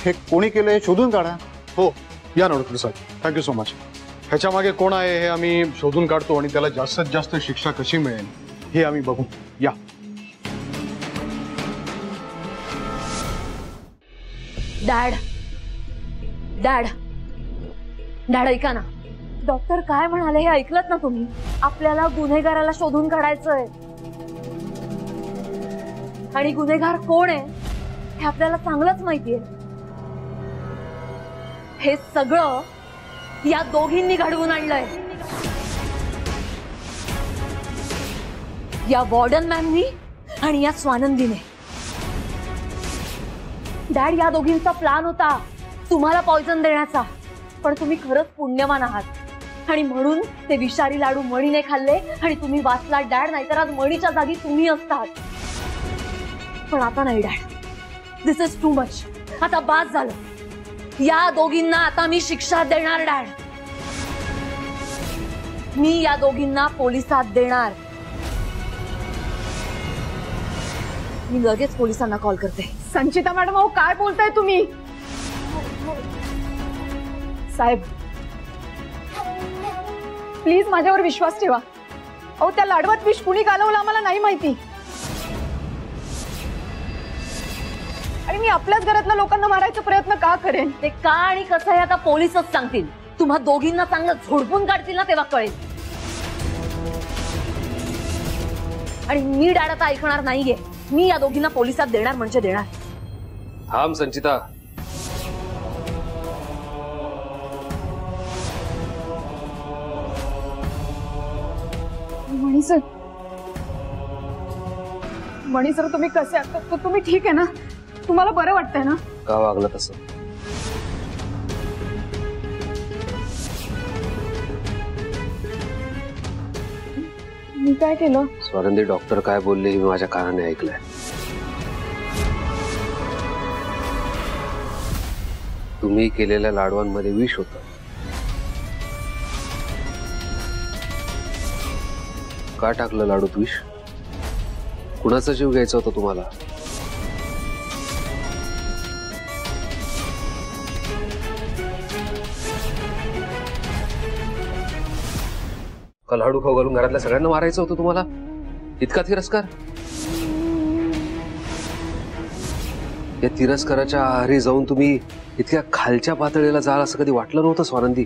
हे कोणी केलं हे शोधून काढा। हो या नोडकर साहेब, थँक्यू सो मच। ह्याच्या मागे कोण आहे हे आम्ही शोधून काढतो आणि त्याला जास्तीत जास्त शिक्षा कशी मिळेल हे आम्ही बघू। या डॅड डॅड डॅड ऐका ना, डॉक्टर काय म्हणाले हे ऐकलत ना तुम्ही? आपल्याला गुन्हेगाराला शोधून काढायचंय आणि गुन्हेगार कोण आहे हे आपल्याला चांगलंच माहितीये। हे सगळं या दोघींनी घडवून आणलंय, या वॉर्डन मॅमनी आणि या स्वानंदीने। डॅड या दोघींचा प्लॅन होता तुम्हाला पॉइझन देण्याचा, पण तुम्ही खरंच पुण्यवान आहात आणि म्हणून ते विषारी लाडू मणीने खाल्ले आणि तुम्ही वाचलात डॅड, नाहीतर आज मणीच्या जागी तुम्ही असतात। पण आता नाही dad, this is too much. आता बास झालं। या दोघींना आता मी शिक्षा देणार डॅड। मी या दोघींना पोलिसात देणार। मी लगेच पोलिसांना कॉल करते। संचिता मॅडम, अहो काय बोलताय तुम्ही? साहेब प्लीज माझ्यावर विश्वास ठेवा। अहो त्या लाडवात विष कुणी घालवलं आम्हाला नाही माहिती, आणि मी आपल्याच घरातल्या लोकांना मारायचा प्रयत्न का करेन? ते का आणि कसं आहे आता पोलिसच सांगतील। तुम्हा दोघींना चांगलं झोडपून काढतील ना तेव्हा कळेल। आणि मी डॅड आता ऐकणार नाहीये। मी या दोघींना पोलिसात देणार म्हणजे देणार। थांब संचिता, मणी सर तुम्ही कसे आहात? तुम्ही ठीक आहे ना? तुम्हाला बरं वाटतंय ना? का वागलं तसं? मी काय केलं? स्वानंदी डॉक्टर काय बोलले हे मी माझ्या कानाने ऐकलंय। तुम्ही केलेल्या लाडवांमध्ये विष होतं। का टाकलं लाडूत विष? कुणाचा जीव घ्यायचा होता तुम्हाला? का लाडू खाऊ घालून घरातल्या सगळ्यांना मारायचं होतं तुम्हाला? इतका तिरस्कार? या तिरस्काराच्या आहारी जाऊन तुम्ही इतक्या खालच्या पातळीला जाल असं कधी वाटलं नव्हतं स्वानंदी?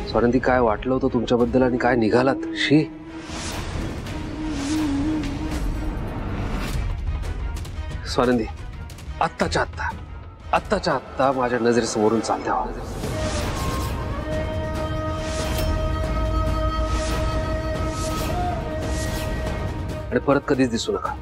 स्वानंदी काय वाटलं होतं तुमच्याबद्दल आणि काय निघालात? शी। स्वानंदी आत्ताच्या आत्ता माझ्या नजरेसमोरून चालत्या आणि परत कधीच दिसू नका।